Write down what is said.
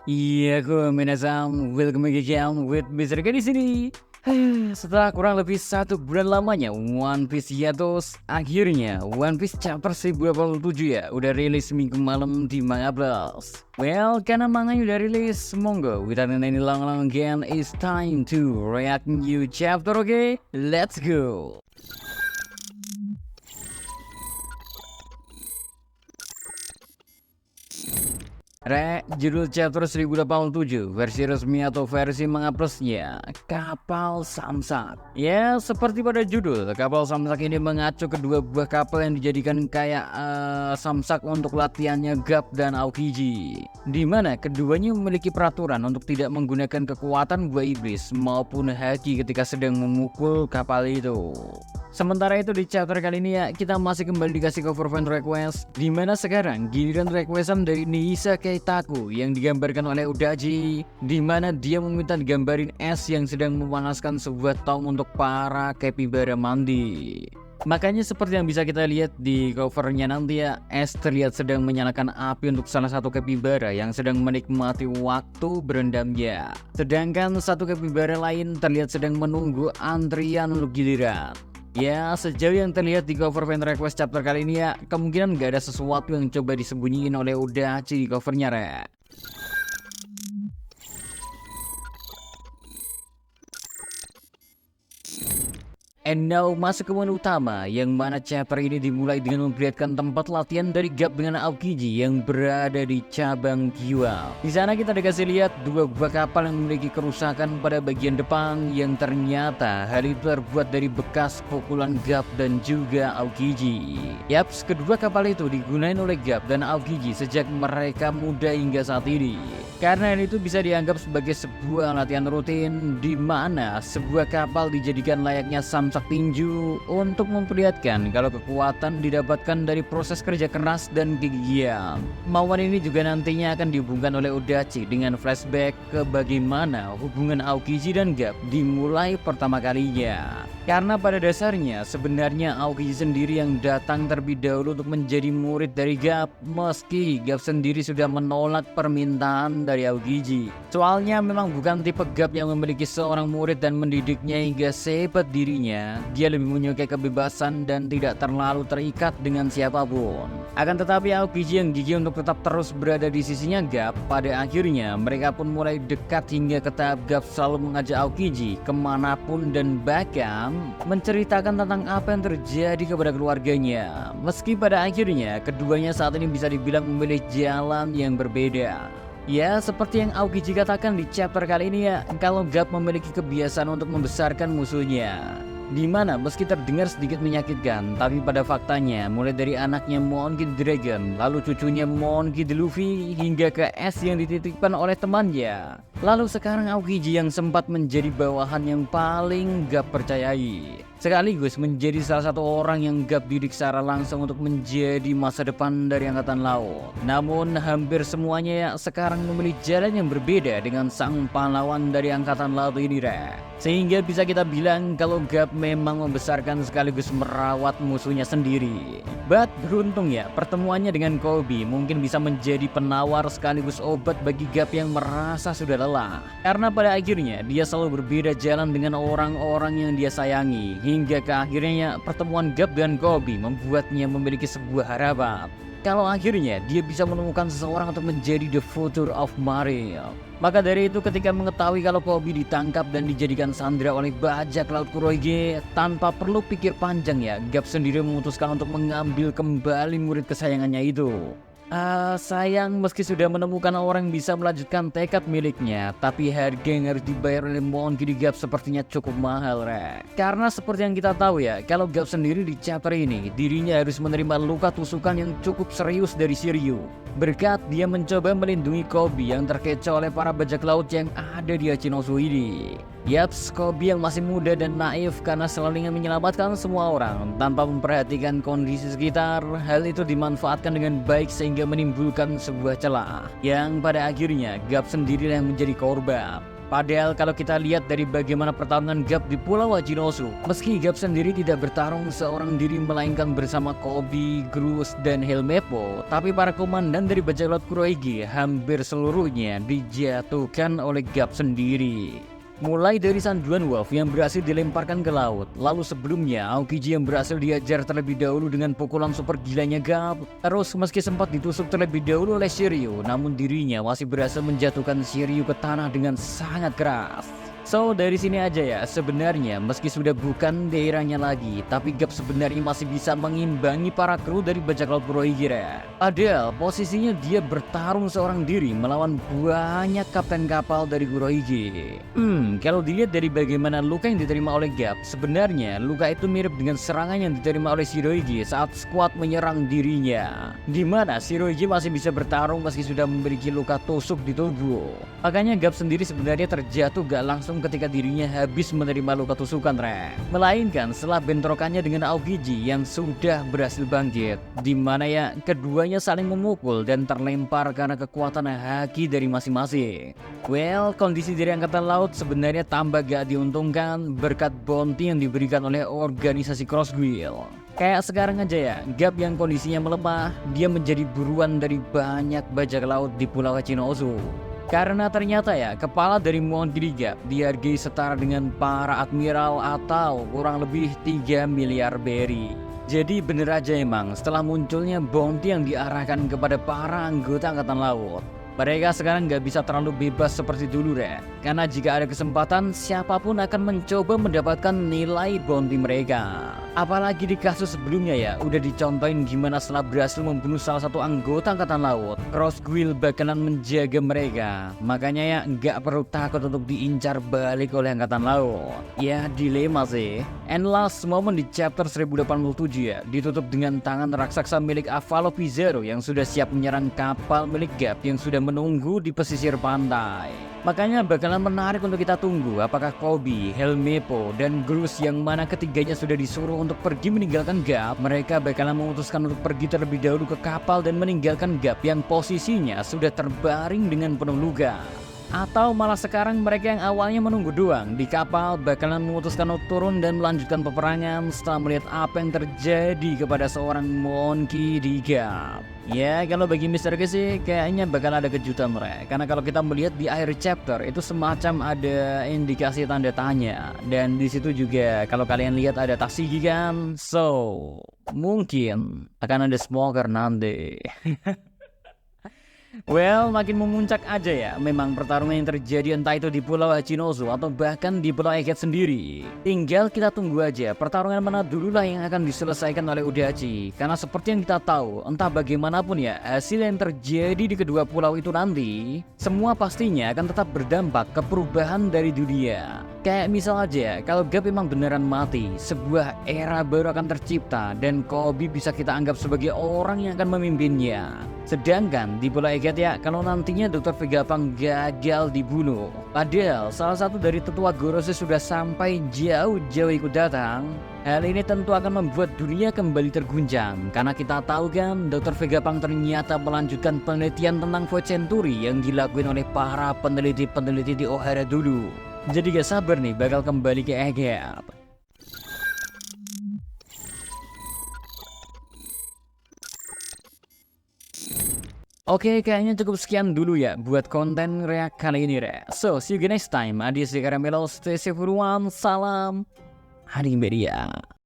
Iya, aku minasan, welcome back again with Mr. K di sini. Setelah kurang lebih 1 bulan lamanya One Piece hiatus, akhirnya One Piece chapter 1087 ya udah rilis minggu malam di Manga Plus. Well, karena manganya udah rilis, monggo without any long again, it's time to react new chapter, okay? Let's go. Judul chapter 1087 versi resmi atau versi manga plusnya, Kapal Samsak. Ya, seperti pada judul, kapal Samsak ini mengacu kedua buah kapal yang dijadikan kayak Samsak untuk latihannya Garp dan Aokiji, di mana keduanya memiliki peraturan untuk tidak menggunakan kekuatan buah iblis maupun haki ketika sedang memukul kapal itu. Sementara itu di chapter kali ini ya, kita masih kembali dikasih cover fan request, dimana sekarang giliran requestan dari Nihisa Keitaku yang digambarkan oleh Udachi, dimana dia meminta digambarin es yang sedang memanaskan sebuah tong untuk para capybara mandi. Makanya seperti yang bisa kita lihat di covernya nanti ya, es terlihat sedang menyalakan api untuk salah satu capybara yang sedang menikmati waktu berendamnya. Sedangkan satu capybara lain terlihat sedang menunggu antrian untuk giliran. Ya, sejauh yang terlihat di cover fan request chapter kali ini ya, kemungkinan gak ada sesuatu yang coba disembunyiin oleh Udachi di covernya, Rek. And now masuk ke menu utama, yang mana chapter ini dimulai dengan memperlihatkan tempat latihan dari Garp dengan Aokiji yang berada di cabang Giwa. Di sana kita dikasih lihat dua buah kapal yang memiliki kerusakan pada bagian depan yang ternyata hal itu terbuat dari bekas pukulan Garp dan juga Aokiji. Yaps, kedua kapal itu digunakan oleh Garp dan Aokiji sejak mereka muda hingga saat ini. Karena itu bisa dianggap sebagai sebuah latihan rutin di mana sebuah kapal dijadikan layaknya samsak tinju untuk memperlihatkan kalau kekuatan didapatkan dari proses kerja keras dan kegigihan. Kemauan ini juga nantinya akan dihubungkan oleh Udachi dengan flashback ke bagaimana hubungan Aokiji dan Garp dimulai pertama kalinya. Karena pada dasarnya sebenarnya Aokiji sendiri yang datang terlebih dahulu untuk menjadi murid dari Garp, meski Garp sendiri sudah menolak permintaan dari Aokiji. Soalnya memang bukan tipe Garp yang memiliki seorang murid dan mendidiknya hingga sehebat dirinya. Dia lebih menyukai kebebasan dan tidak terlalu terikat dengan siapapun. Akan tetapi Aokiji yang gigih untuk tetap terus berada di sisinya Garp, pada akhirnya mereka pun mulai dekat hingga ke tahap Garp selalu mengajak Aokiji kemanapun dan bahkan menceritakan tentang apa yang terjadi kepada keluarganya. Meski pada akhirnya keduanya saat ini bisa dibilang memilih jalan yang berbeda. Ya, seperti yang Aokiji katakan di chapter kali ini ya, kalau Garp memiliki kebiasaan untuk membesarkan musuhnya, dimana meski terdengar sedikit menyakitkan, tapi pada faktanya mulai dari anaknya Monkey D. Dragon, lalu cucunya Monkey D. Luffy, hingga ke es yang dititipkan oleh temannya. Lalu sekarang Aokiji yang sempat menjadi bawahan yang paling Garp percayai, sekaligus menjadi salah satu orang yang Garp didik secara langsung untuk menjadi masa depan dari Angkatan Laut. Namun hampir semuanya ya sekarang memilih jalan yang berbeda dengan sang pahlawan dari Angkatan Laut ini, sehingga bisa kita bilang kalau Garp memang membesarkan sekaligus merawat musuhnya sendiri. But beruntung ya, pertemuannya dengan Koby mungkin bisa menjadi penawar sekaligus obat bagi Garp yang merasa sudah lelah. Karena pada akhirnya dia selalu berbeda jalan dengan orang-orang yang dia sayangi, hingga ke akhirnya pertemuan Garp dan Koby membuatnya memiliki sebuah harapan kalau akhirnya dia bisa menemukan seseorang untuk menjadi the future of Marine. Maka dari itu ketika mengetahui kalau Koby ditangkap dan dijadikan sandera oleh bajak laut Kurohige, tanpa perlu pikir panjang ya, Garp sendiri memutuskan untuk mengambil kembali murid kesayangannya itu. Sayang meski sudah menemukan orang yang bisa melanjutkan tekad miliknya, tapi harga yang harus dibayar oleh Monkey D. Garp sepertinya cukup mahal, Karena seperti yang kita tahu ya, kalau Garp sendiri di chapter ini, dirinya harus menerima luka tusukan yang cukup serius dari Shiryu, berkat dia mencoba melindungi Koby yang terkecoh oleh para bajak laut yang ada di Hachinosu ini. Yaps, Koby yang masih muda dan naif karena selalu ingin menyelamatkan semua orang tanpa memperhatikan kondisi sekitar. Hal itu dimanfaatkan dengan baik sehingga menimbulkan sebuah celah yang pada akhirnya Garp sendiri yang menjadi korban. Padahal kalau kita lihat dari bagaimana pertarungan Gap di Pulau Hachinosu, meski Gap sendiri tidak bertarung seorang diri melainkan bersama Koby, Groose, dan Helmeppo, tapi para komandan dari bajak laut Kurohyugi hampir seluruhnya dijatuhkan oleh Gap sendiri. Mulai dari Sanjuan Wolf yang berhasil dilemparkan ke laut, lalu sebelumnya Aokiji yang berhasil diajar terlebih dahulu dengan pukulan super gilanya Gap. Terus meski sempat ditusuk terlebih dahulu oleh Shiryu, namun dirinya masih berhasil menjatuhkan Shiryu ke tanah dengan sangat keras. So dari sini aja ya, sebenarnya meski sudah bukan daerahnya lagi, tapi Gap sebenarnya masih bisa mengimbangi para kru dari bajak laut Kurohyugi. Padahal posisinya dia bertarung seorang diri melawan banyak kapten kapal dari Kurohyugi. Kalau dilihat dari bagaimana luka yang diterima oleh Gap, sebenarnya luka itu mirip dengan serangan yang diterima oleh Shirohige saat skuad menyerang dirinya, dimana Shirohige masih bisa bertarung meski sudah memiliki luka tusuk di tubuh. Makanya Gap sendiri sebenarnya terjatuh gak langsung ketika dirinya habis menerima luka tusukan, melainkan setelah bentrokannya dengan Aokiji yang sudah berhasil bangkit, dimana ya keduanya saling memukul dan terlempar karena kekuatan haki dari masing-masing. Well, kondisi dari angkatan laut sebenarnya tambah gak diuntungkan berkat bounty yang diberikan oleh organisasi Crossguild. Kayak sekarang aja ya, Gap yang kondisinya melemah, dia menjadi buruan dari banyak bajak laut di Pulau Hachinosu. Karena ternyata ya, kepala dari Monogiri Gap dihargai setara dengan para admiral atau kurang lebih 3 miliar berry. Jadi bener aja emang setelah munculnya bounty yang diarahkan kepada para anggota angkatan laut, mereka sekarang nggak bisa terlalu bebas seperti dulu karena jika ada kesempatan siapapun akan mencoba mendapatkan nilai bounty mereka. Apalagi di kasus sebelumnya ya, udah dicontohin gimana setelah berhasil membunuh salah satu anggota angkatan laut, Crossguild bakalan menjaga mereka. Makanya ya nggak perlu takut untuk diincar balik oleh angkatan laut. Ya dilema sih. And last moment di chapter 1087 ya, ditutup dengan tangan raksasa milik Avalopi Zero yang sudah siap menyerang kapal milik Gap yang sudah menunggu di pesisir pantai. Makanya bakalan menarik untuk kita tunggu apakah Koby, Helmeppo, dan Groose yang mana ketiganya sudah disuruh untuk pergi meninggalkan Gap, mereka bakalan memutuskan untuk pergi terlebih dahulu ke kapal dan meninggalkan Gap yang posisinya sudah terbaring dengan penuh luka. Atau malah sekarang mereka yang awalnya menunggu doang di kapal bakalan memutuskan untuk turun dan melanjutkan peperangan setelah melihat apa yang terjadi kepada seorang Monkey di Gap. Ya kalau bagi Mr. K sih kayaknya bakal ada kejutan mereka, karena kalau kita melihat di akhir chapter itu semacam ada indikasi tanda tanya, dan di situ juga kalau kalian lihat ada Tashigi kan, so mungkin akan ada smoker nanti. Well, makin memuncak aja ya memang pertarungan yang terjadi entah itu di Pulau Hachinosu atau bahkan di Pulau Eket sendiri. Tinggal kita tunggu aja pertarungan mana dululah yang akan diselesaikan oleh Udachi. Karena seperti yang kita tahu, entah bagaimanapun ya hasil yang terjadi di kedua pulau itu nanti, semua pastinya akan tetap berdampak ke perubahan dari dunia. Kayak misal aja kalau Gap memang beneran mati, sebuah era baru akan tercipta dan Koby bisa kita anggap sebagai orang yang akan memimpinnya. Sedangkan di Pulau Eket ya, kalau nantinya Dr. Vegapunk gagal dibunuh, padahal salah satu dari tetua Gorose sudah sampai jauh-jauh ikut datang, hal ini tentu akan membuat dunia kembali terguncang. Karena kita tahu kan, Dr. Vegapunk ternyata melanjutkan penelitian tentang Void Century yang dilakuin oleh para peneliti-peneliti di Ohara dulu. Jadi gak sabar nih bakal kembali ke Eket. Oke, kayaknya cukup sekian dulu ya buat konten react kali ini So, see you next time. Adios di Karamelo, stay safe everyone. Salam Hari Media.